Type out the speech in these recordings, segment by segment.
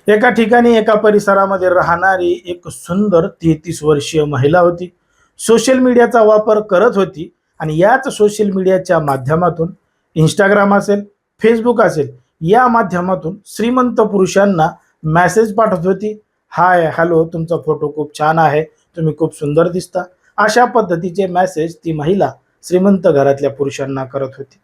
एका ठिकाणी एका परिसरामध्ये राहणारी एक सुंदर 33 वर्षीय महिला होती. सोशल मीडियाचा वापर करत होती आणि याच सोशल मीडियाच्या माध्यमातून इंस्टाग्राम असेल, फेसबुक असेल, या माध्यमातून श्रीमंत पुरुषांना मेसेज पाठवत होती. हाय, हॅलो, तुमचा फोटो खूप छान आहे, तुम्ही खूप सुंदर दिसता. अशा पद्धतीचे मेसेज ती महिला श्रीमंत घरातल्या पुरुषांना करत होती.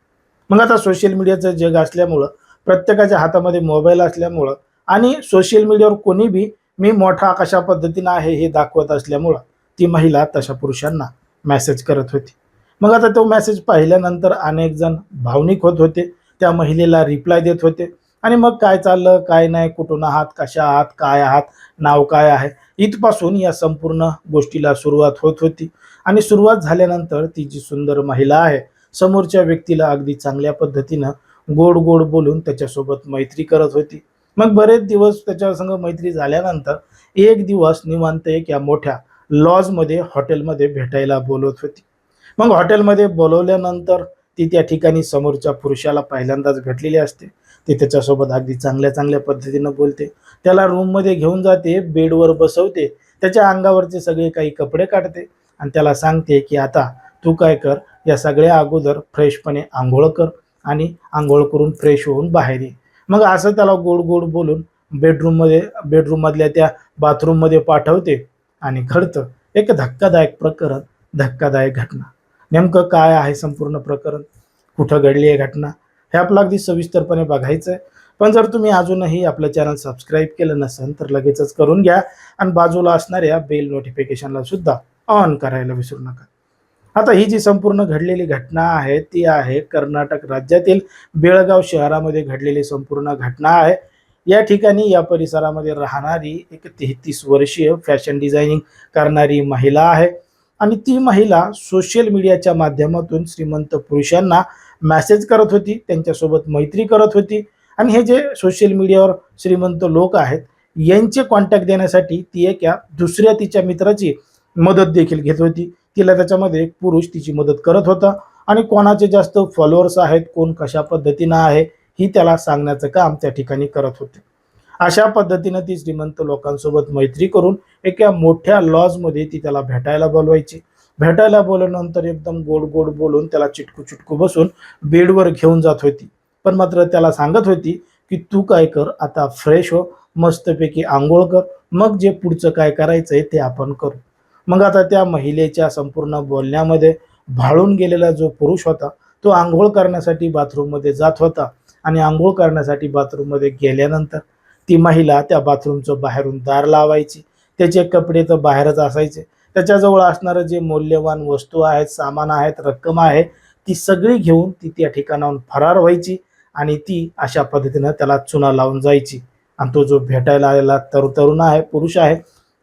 मग आता सोशल मीडियाचं जग असल्यामुळं, प्रत्येकाच्या हातामध्ये मोबाईल असल्यामुळं आणि सोशल मीडियावर कोणी बी मी मोठा कशा पद्धतीनं आहे हे दाखवत असल्यामुळं ती महिला तशा पुरुषांना मेसेज करत होती. मग आता तो मेसेज पाहिल्यानंतर अनेक जण भावनिक होत होते, त्या महिलेला रिप्लाय देत होते आणि मग काय चाललं, काय नाही, कुठून आहात, कशा आहात, काय आहात, नाव काय आहे, इथपासून या संपूर्ण गोष्टीला सुरुवात होत होती. आणि सुरुवात झाल्यानंतर ती जी सुंदर महिला आहे, समोरच्या व्यक्तीला अगदी चांगल्या पद्धतीनं गोड गोड बोलून त्याच्यासोबत मैत्री करत होती. मग बरेच दिवस त्याच्या संग मैत्री झाल्यानंतर एक दिवस निवांत एका मोठ्या लॉजमध्ये, हॉटेलमध्ये भेटायला बोलवत होती. मग हॉटेलमध्ये बोलवल्यानंतर ती त्या ठिकाणी समोरच्या पुरुषाला पहिल्यांदाच भेटलेली असते. ती त्याच्यासोबत अगदी चांगल्या चांगल्या पद्धतीनं बोलते, त्याला रूममध्ये घेऊन जाते, बेडवर बसवते, त्याच्या अंगावरचे सगळे काही कपडे काढते आणि त्याला सांगते की आता तू काय कर, या सगळ्या अगोदर फ्रेशपणे आंघोळ कर आणि आंघोळ करून फ्रेश होऊन बाहेर ये. मग असं त्याला गोड गोड बोलून बेडरूम मधल्या त्या बाथरूममध्ये पाठवते आणि घडतं एक धक्कादायक प्रकरण, धक्कादायक घटना. नेमकं काय आहे संपूर्ण प्रकरण, कुठं घडली आहे घटना, हे आपलं अगदी सविस्तरपणे बघायचं आहे. पण जर तुम्ही अजूनही आपलं चॅनल सबस्क्राईब केलं नसेल तर लगेचच करून घ्या आणि बाजूला असणाऱ्या बेल नोटिफिकेशनला सुद्धा ऑन करायला विसरू नका. आता ही जी संपूर्ण घडलेली घटना आहे ती आहे कर्नाटक राज्यातील बेळगाव शहरामध्ये घडलेली संपूर्ण घटना आहे. या ठिकाणी या परिसरामध्ये राहणारी एक 33 वर्षीय फॅशन डिझायनिंग करणारी महिला आहे आणि ती महिला सोशल मीडियाच्या माध्यमातून श्रीमंत पुरुषांना मेसेज करत होती, त्यांच्यासोबत मैत्री करत होती आणि हे जे सोशल मीडियावर श्रीमंत लोक आहेत यांचे कॉन्टॅक्ट देण्यासाठी ती एका दुसऱ्या तिच्या मित्राची मदत देखील घेत होती. तिला त्याच्यामध्ये एक पुरुष तिची मदत करत होता आणि कोणाचे जास्त फॉलोअर्स आहेत, कोण कशा पद्धतीनं आहे, ही त्याला सांगण्याचं काम त्या ठिकाणी करत होते. अशा पद्धतीनं ती श्रीमंत लोकांसोबत मैत्री करून एका मोठ्या लॉजमध्ये ती त्याला भेटायला बोलवायची. भेटायला बोलवल्यानंतर एकदम गोड गोड बोलून त्याला चिटकू चिटकू बसून बेडवर घेऊन जात होती. पण मात्र त्याला सांगत होती की तू काय कर, आता फ्रेश हो, मस्तपैकी आंघोळ कर, मग जे पुढचं काय करायचंय ते आपण करू. मग आता त्या महिलेच्या संपूर्ण बोलण्यामध्ये भाळून गेलेला जो पुरुष होता तो आंघोळ करण्यासाठी बाथरूममध्ये जात होता आणि आंघोळ करण्यासाठी बाथरूममध्ये गेल्यानंतर ती महिला त्या बाथरूमचं बाहेरून दार लावायची. त्याचे कपडे तर बाहेरच असायचे. त्याच्याजवळ असणारं जे मौल्यवान वस्तू आहेत, सामान आहेत, रक्कम आहे, ती सगळी घेऊन ती त्या ठिकाणाहून फरार व्हायची आणि ती अशा पद्धतीनं त्याला चुना लावून जायची. आणि तो जो भेटायला आलेला तरुण आहे, पुरुष आहे,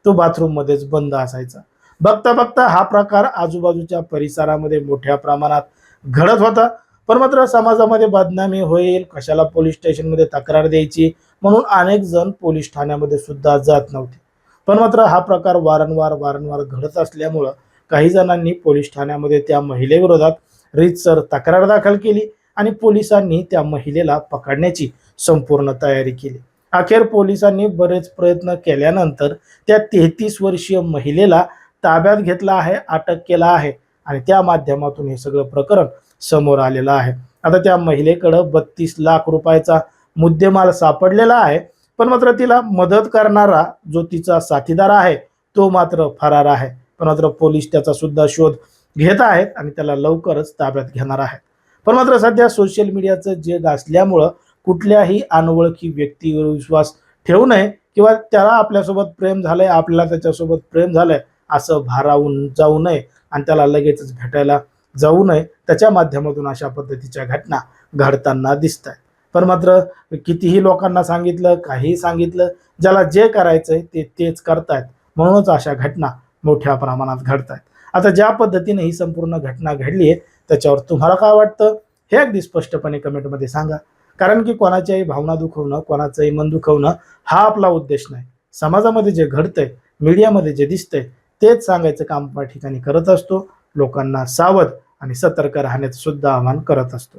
तो बाथरूममध्येच बंद असायचा. बघता बघता हा प्रकार आजूबाजूच्या परिसरामध्ये मोठ्या प्रमाणात घडत होता. पण मात्र समाजामध्ये बदनामी होईल, कशाला पोलीस स्टेशनमध्ये तक्रार द्यायची, म्हणून अनेक जण पोलीस ठाण्यामध्ये सुद्धा जात नव्हते. पण मात्र हा प्रकार वारंवार घडत असल्यामुळं काही जणांनी पोलीस ठाण्यामध्ये त्या महिलेविरोधात रीतसर तक्रार दाखल केली आणि पोलिसांनी त्या महिलेला पकडण्याची संपूर्ण तयारी केली. अखेर पोलिसांनी बरेच प्रयत्न केल्यानंतर त्या 33 वर्षीय महिलेला ताब्यात घेतला आहे, अटक केला आहे आणि त्या माध्यमातून हे सगळं प्रकरण समोर आलेलं आहे. आता त्या महिलेकडं 32 लाख रुपयाचा मुद्देमाल सापडलेला आहे. पण मात्र तिला मदत करणारा जो तिचा साथीदार आहे तो मात्र फरार आहे. पण मात्र पोलीस त्याचा सुद्धा शोध घेत आहेत आणि त्याला लवकरच ताब्यात घेणार आहेत. पण मात्र सध्या सोशल मीडियाचं जग असल्यामुळं कुठल्याही अनोळखी व्यक्तीवर विश्वास ठेवू नये किंवा त्याला आपल्यासोबत प्रेम झालंय, आपल्याला त्याच्यासोबत प्रेम झालंय असं भारावून जाऊ नये आणि त्याला लगेचच भेटायला जाऊ नये. त्याच्या माध्यमातून अशा पद्धतीच्या घटना घडताना दिसत आहेत. पण मात्र कितीही लोकांना सांगितलं, काहीही सांगितलं, ज्याला जे करायचंय ते तेच करतायत. म्हणूनच अशा घटना मोठ्या प्रमाणात घडतायत. आता ज्या पद्धतीने ही संपूर्ण घटना घडली आहे त्याच्यावर तुम्हाला काय वाटतं हे अगदी स्पष्टपणे कमेंटमध्ये सांगा. कारण की कोणाच्याही भावना दुखवणं, कोणाचंही मन दुखवणं हा आपला उद्देश नाही. समाजामध्ये जे घडतंय, मीडियामध्ये जे दिसतंय तेच सांगायचं काम या ठिकाणी करत असतो. लोकांना सावध आणि सतर्क राहण्याचं सुद्धा आवाहन करत असतो.